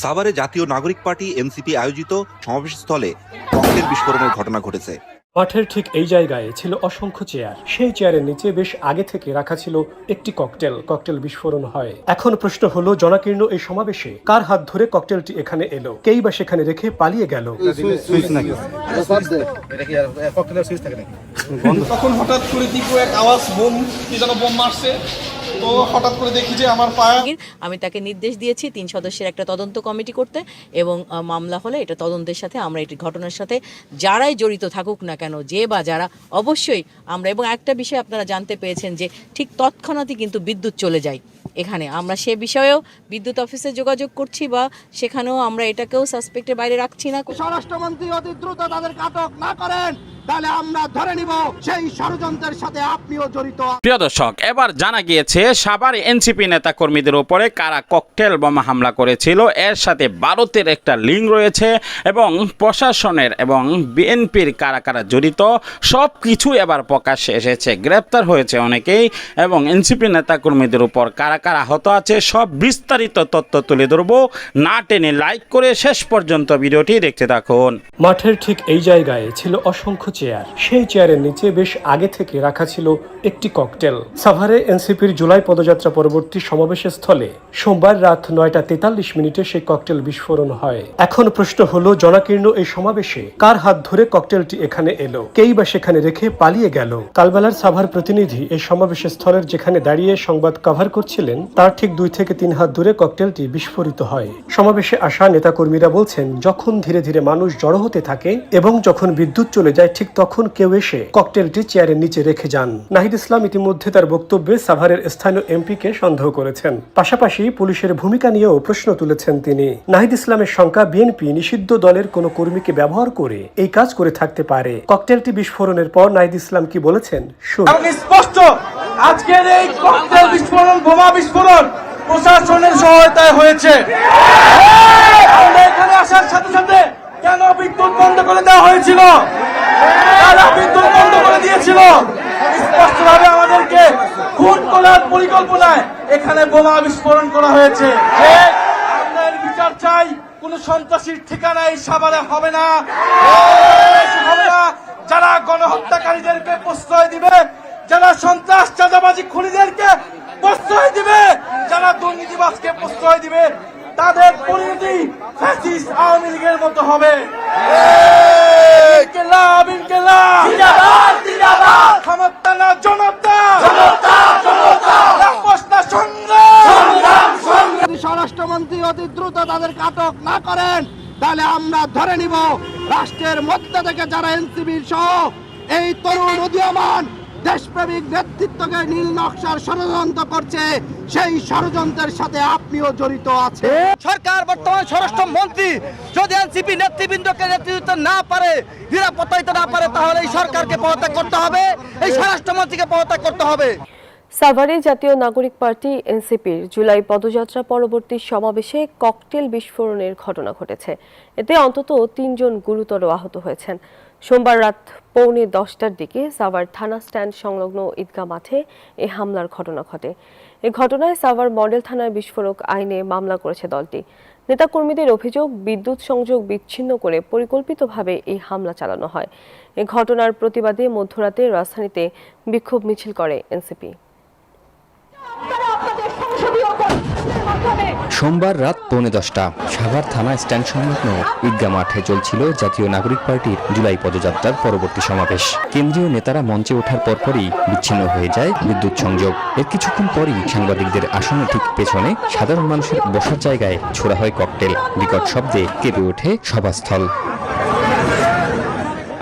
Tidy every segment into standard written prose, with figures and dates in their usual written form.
সাভারে জাতীয় নাগরিক পার্টি এনসিপি আয়োজিত সমাবেশস্থলে ককটেল বিস্ফোরণের ঘটনা ঘটেছে। মাঠের ঠিক এই জায়গায় ছিল অসংখ্য চেয়ার। সেই চেয়ারের নিচে বেশ আগে থেকে রাখা ছিল একটি ককটেল বিস্ফোরণ হয়। এখন প্রশ্ন হলো, জনাকীর্ণ এই সমাবেশে কার হাত ধরে ককটেলটি এখানে এলো, কেই বা সেখানে রেখে পালিয়ে গেল। তখন হঠাৎ করে দিপু এক আওয়াজ, বোম, কি যেন বোম মারছে, তো হঠাৎ করে দেখি যে আমার পায়ে। আমি তাকে নির্দেশ দিয়েছি 3 সদস্যের একটা তদন্ত কমিটি করতে, এবং মামলা হলে এটা তদন্তের সাথে আমরা এই ঘটনার সাথে যারাই জড়িত থাকুক না কেন, যে বা যারা, অবশ্যই আমরা। এবং একটা বিষয় আপনারা জানতে পেরেছেন যে ঠিক তৎক্ষণাৎই কিন্তু বিদ্যুৎ চলে যায় এখানে। আমরা সে বিষয়েও বিদ্যুৎ অফিসে যোগাযোগ করছি, বা সেখানেও আমরা এটাকেও সাসপেক্টের বাইরে রাখছি না। স্বরাষ্ট্রমন্ত্রী অতি দ্রুত তাদের আটক না করেন, তাহলে আমরা ধরে নিব সেই ষড়যন্ত্রের সাথে আপনিও জড়িত। প্রিয় দর্শক, এবার জানা গিয়েছে সাভার এনসিপি নেতা কর্মীদের উপরে কারা ককটেল বোমা হামলা করেছিল। এর সাথে ভারতের একটা লিঙ্ক রয়েছে, এবং প্রশাসনের এবং বিএনপির কারা কারা জড়িত সব কিছু এবার প্রকাশ্যে এসেছে। গ্রেপ্তার হয়েছে অনেকেই, এবং এনসিপি নেতা কর্মীদের উপর কারা কারা আহত আছে সব বিস্তারিত তথ্য তুলে ধরবো। না টেনে লাইক করে শেষ পর্যন্ত ভিডিওটি দেখতে থাকুন। মাঠের ঠিক এই জায়গায় ছিল অসংখ্য চেয়ার। সেই চেয়ারের নিচে বেশ আগে থেকে রাখা ছিল একটি ককটেল। সাভারে এনসিপির জুলাই পদযাত্রা পরবর্তী সমাবেশের স্থলে সোমবার রাত 9:43 সেই ককটেল বিস্ফোরণ হয়। এখন প্রশ্ন হলো, জনাকীর্ণ এই সমাবেশে কার হাত ধরে ককটেলটি এখানে এলো, কেই বা সেখানে রেখে পালিয়ে গেল। কালবেলার সাভার প্রতিনিধি এই সমাবেশের স্থলের যেখানে দাঁড়িয়ে সংবাদ কভার করছিলেন, তার ঠিক 2 থেকে 3 হাত দূরে ককটেলটি বিস্ফোরিত হয়। সমাবেশে আসা নেতাকর্মীরা বলছেন, যখন ধীরে ধীরে মানুষ জড়ো হতে থাকে এবং যখন বিদ্যুৎ চলে যায়, ঠিক তখন কেউ এসে ককটেলটি চেয়ারের নিচে রেখে যান। নাহিদ ইসলাম ইতিমধ্যে তার বক্তব্যে সাভারের স্থানীয় এমপিকে সন্দেহ করেছেন। পাশাপাশি পুলিশের ভূমিকা নিয়েও প্রশ্ন তুলেছেন তিনি। নাহিদ ইসলামের শঙ্কা, বিএনপি নিষিদ্ধ দলের কোনো কর্মীকে ব্যবহার করে এই কাজ করে থাকতে পারে। ককটেলটি বিস্ফোরণের পর নাহিদ ইসলাম কি বলেছেন শুনুন। স্পষ্ট, আজকের এই ককটেল বিস্ফোরণ, বোমা বিস্ফোরণ প্রশাসনের সহায়তায় হয়েছে। আমরা এখানে আসার সাথে সাথে কেন বিদ্যুৎ বন্ধ করে দেওয়া হয়েছিল, তারা বিদ্যুৎ বন্ধ করে দিয়েছিল। স্পষ্টভাবে আমাদেরকে খুন করার পরিকল্পনায় এখানে বোমা বিস্ফোরণ করা হয়েছে। আমরা এর বিচার চাই। কোন সন্ত্রাসীর ঠিকানা এই সাভারে হবে না। যারা গণহত্যাকারীদেরকে প্রশ্রয় দিবে, যারা সন্ত্রাস চাঁদাবাজি খুনিদেরকে প্রশ্রয় দিবে, যারা দুর্নীতিবাজকে প্রশ্রয় দিবে, তাদের পরিণতি ফ্যাসিস্ট আওয়ামী লীগের মতো হবে। স্বরাষ্ট্রমন্ত্রী অতি দ্রুত তাদের আটক না করেন, তাহলে আমরা ধরে নিব রাষ্ট্রের মধ্যে থেকে যারা এনসিপির সহ এই তরুণ উদীয়মান দেশপ্রেমিক নেতৃত্বকে নীল নকশার ষড়যন্ত্র করছে, সেই ষড়যন্ত্রের সাথে আপনিও জড়িত আছেন। সরকার বর্তমান স্বরাষ্ট্র মন্ত্রী যদি এনসিপি নেতৃবৃন্দকে নেতৃত্ব না পারে, নিরাপত্তা দিতে না পারে, তাহলে এই সরকারকে পদত্যাগ করতে হবে, এই স্বরাষ্ট্রমন্ত্রীকে পদত্যাগ করতে হবে। সাভারে জাতীয় নাগরিক পার্টি এনসিপির জুলাই পদযাত্রা পরবর্তী সমাবেশে ককটেল বিস্ফোরণের ঘটনা ঘটেছে। এতে অন্তত 3 জন গুরুতর আহত হয়েছেন। সোমবার রাত 9:45টার দিকে সাভার থানা স্ট্যান্ড সংলগ্ন ঈদগাহ মাঠে এই হামলার ঘটনা ঘটে। এই ঘটনায় সাভার মডেল থানার বিস্ফোরক আইনে মামলা করেছে দলটি। নেতাকর্মীদের অভিযোগ, বিদ্যুৎ সংযোগ বিচ্ছিন্ন করে পরিকল্পিতভাবে এই হামলা চালানো হয়। এই ঘটনার প্রতিবাদে মধ্যরাতে রাজধানীতে বিক্ষোভ মিছিল করে এনসিপি। সোমবার রাত 9:45টা সাভার থানা স্ট্যান্ড সংলগ্ন ঈদগাহ মাঠে চলছিল জাতীয় নাগরিক পার্টির জুলাই পদযাত্রার পরবর্তী সমাবেশ। কেন্দ্রীয় নেতারা মঞ্চে ওঠার পরপরই বিচ্ছিন্ন হয়ে যায় বিদ্যুৎ সংযোগ। এর কিছুক্ষণ পরই সাংবাদিকদের আসনের ঠিক পেছনে সাধারণ মানুষের বসার জায়গায় ছোড়া হয় ককটেল। বিকট শব্দে কেঁপে ওঠে সভাস্থল।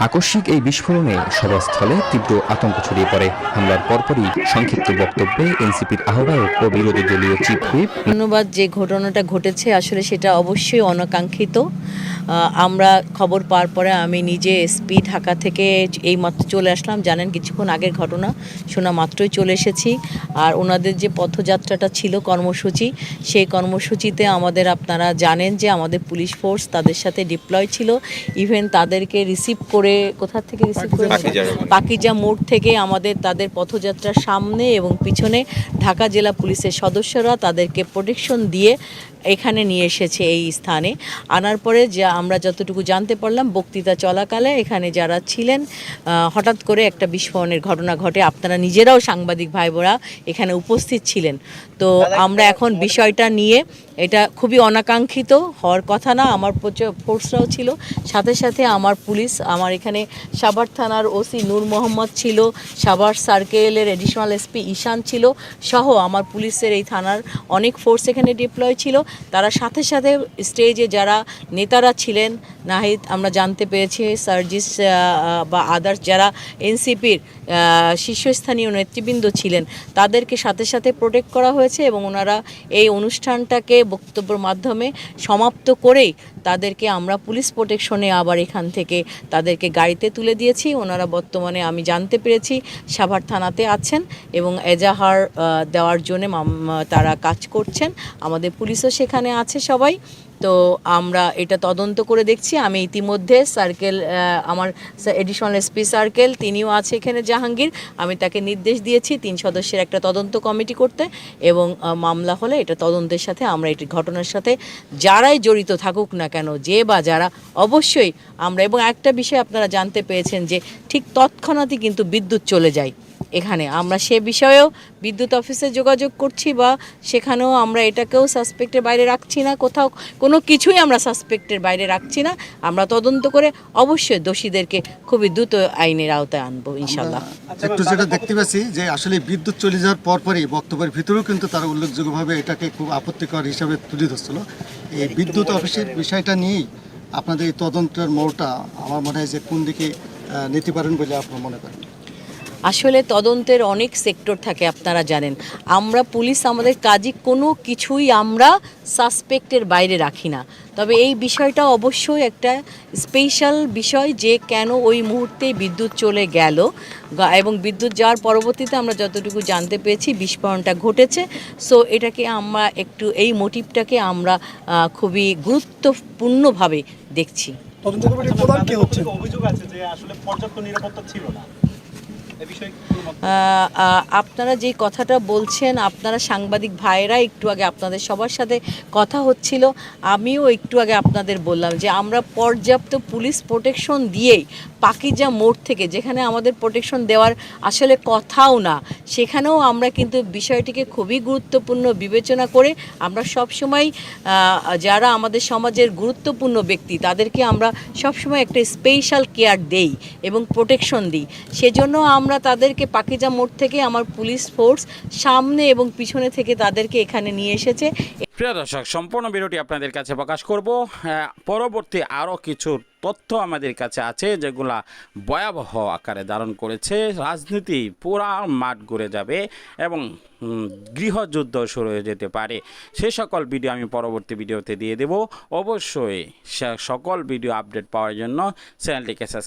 আকস্মিক এই বিস্ফোরণে সভাস্থলে তীব্র আতঙ্ক ছড়িয়ে পড়ে। হামলার পরপরই সংক্ষিপ্ত বক্তব্যে এনসিপির আহ্বায়ক ও বিরোধী দলীয় চিফ হুইপ ধন্যবাদ। যে ঘটনাটা ঘটেছে আসলে সেটা অবশ্যই অনাকাঙ্ক্ষিত। আমরা খবর পাওয়ার পরে আমি নিজে এসপি ঢাকা থেকে এই মাত্র চলে আসলাম। জানেন, কিছুক্ষণ আগের ঘটনা শোনা মাত্রই চলে এসেছি। আর ওনাদের যে পথযাত্রাটা ছিল কর্মসূচি, সেই কর্মসূচিতে আপনারা জানেন যে আমাদের পুলিশ ফোর্স তাদের সাথে ডিপ্লয় ছিল। ইভেন তাদেরকে রিসিভ করে করে কোথা থেকে রিসিভ করেছে? পাকিজা মোড় থেকে আমাদের তাদের পথযাত্রার সামনে এবং পিছনে ঢাকা জেলা পুলিশের সদস্যরা তাদেরকে প্রোটেকশন দিয়ে এখানে নিয়ে এসেছে এই স্থানে। আনার পরে যা আমরা যতটুকু জানতে পারলাম, বক্তৃতা চলাকালে এখানে যারা ছিলেন হঠাৎ করে একটা বিস্ফোরণের ঘটনা ঘটে। আপনারা নিজেরাও সাংবাদিক ভাই বোরা এখানে উপস্থিত ছিলেন। তো আমরা এখন বিষয়টা নিয়ে, এটা খুবই অনাকাঙ্ক্ষিত হওয়ার কথা না, আমার ফোর্সরাও ছিল, সাথে সাথে আমার পুলিশ, আমার এখানে সাভার থানার ওসি নূর মোহাম্মদ ছিল, সাভার সার্কেলের এডিশনাল এসপি ঈশান ছিল, সহ আমার পুলিশের এই থানার অনেক ফোর্স এখানে ডিপ্লয় ছিল। তারা সাথে সাথে স্টেজে যারা নেতারা ছিলেন, নাহিদ আমরা জানতে পেরেছি, সার্জিস বা আদার্স যারা এনসিপির শীর্ষস্থানীয় নেতৃবৃন্দ ছিলেন, তাদেরকে সাথে সাথে প্রোটেক্ট করা হয়েছে এবং ওনারা এই অনুষ্ঠানটাকে বক্তব্যের মাধ্যমে সমাপ্ত করেই তাদেরকে আমরা পুলিশ প্রোটেকশনে আবার এখান থেকে তাদেরকে গাড়িতে তুলে দিয়েছি। ওনারা বর্তমানে আমি জানতে পেরেছি সাভার থানাতে আছেন এবং এজাহার দেওয়ার জন্য তারা কাজ করছেন। আমাদের পুলিশও সেখানে আছে সবাই। তো আমরা এটা তদন্ত করে দেখছি। আমি ইতিমধ্যে সার্কেল, আমার এডিশনাল এসপি সার্কেল তিনিও আছে এখানে জাহাঙ্গীর, আমি তাকে নির্দেশ দিয়েছি 3 সদস্যের একটা তদন্ত কমিটি করতে এবং মামলা হলে এটা তদন্তের সাথে আমরা এটি ঘটনার সাথে যারাই জড়িত থাকুক না কেন, যে বা যারা, অবশ্যই আমরা, এবং একটা বিষয় আপনারা জানতে পেরেছেন যে ঠিক তৎক্ষণাৎই কিন্তু বিদ্যুৎ চলে যায় এখানে, আমরা সে বিষয়েও বিদ্যুৎ অফিসে যোগাযোগ করছি বা সেখানেও আমরা এটাকেও সাসপেক্টের বাইরে রাখছি না, কোথাও কোনো কিছুই আমরা সাসপেক্টের বাইরে রাখছি না। আমরা তদন্ত করে অবশ্যই দোষীদেরকে খুবই দ্রুত আইনের আওতায় আনবো ইনশাল্লাহ। একটু যেটা দেখতে পাচ্ছি যে আসলে বিদ্যুৎ চলে যাওয়ার পরপরই বক্তব্যের ভিতরেও কিন্তু তারা উল্লেখযোগ্যভাবে এটাকে খুব আপত্তিকর হিসাবে তুলে ধরছিল। এই বিদ্যুৎ অফিসের বিষয়টা নিয়েই আপনাদের এই তদন্তের মোড়টা আমার মনে হয় যে কোন দিকে নিতে পারেন বলে আপনার মনে করেন? আসলে তদন্তের অনেক সেক্টর থাকে, আপনারা জানেন। আমরা পুলিশ আমাদের কাজই কোনো কিছুই আমরা সাসপেক্টের বাইরে রাখি না। তবে এই বিষয়টা অবশ্যই একটা স্পেশাল বিষয় যে কেন ওই মুহূর্তে বিদ্যুৎ চলে গেল এবং বিদ্যুৎ যাওয়ার পরবর্তীতে আমরা যতটুকু জানতে পেরেছি বিস্ফোরণটা ঘটেছে। সো এটাকে আমরা একটু, এই মোটিভটাকে আমরা খুবই গুরুত্বপূর্ণভাবে দেখছি। অভিযোগ আছে যে আসলে পর্যাপ্ত নিরাপত্তা ছিল না। আপনারা যে কথাটা বলছেন, আপনারা সাংবাদিক ভাইয়েরা একটু আগে আপনাদের সবার সাথে কথা হচ্ছিল, আমিও একটু আগে আপনাদের বললাম যে আমরা পর্যাপ্ত পুলিশ প্রোটেকশন দিয়েই পাকিজা মোড় থেকে, যেখানে আমাদের প্রোটেকশন দেওয়ার আসলে কথাও না, সেখানেও আমরা কিন্তু বিষয়টিকে খুবই গুরুত্বপূর্ণ বিবেচনা করে আমরা সবসময় যারা আমাদের সমাজের গুরুত্বপূর্ণ ব্যক্তি তাদেরকে আমরা সবসময় একটা স্পেশাল কেয়ার দেই এবং প্রোটেকশন দিই। সেজন্য আমরা তাদেরকে পাকিজা মোড় থেকে আমার পুলিশ ফোর্স সামনে এবং পিছনে থেকে তাদেরকে এখানে নিয়ে এসেছে। প্রিয় দর্শক, সম্পূর্ণ ভিডিওটি আপনাদের কাছে প্রকাশ করব। পরবর্তী আরও কিছু তথ্য আমাদের কাছে আছে যেগুলা ভয়াবহ আকারে ধারণ করেছে। রাজনীতি পুরা মাঠ ঘুরে যাবে এবং গৃহযুদ্ধ শুরু হয়ে যেতে পারে। সে সকল ভিডিও আমি পরবর্তী ভিডিওতে দিয়ে দেব। অবশ্যই সকল ভিডিও আপডেট পাওয়ার জন্য চ্যানেলটিকে সাবস্ক্রাইব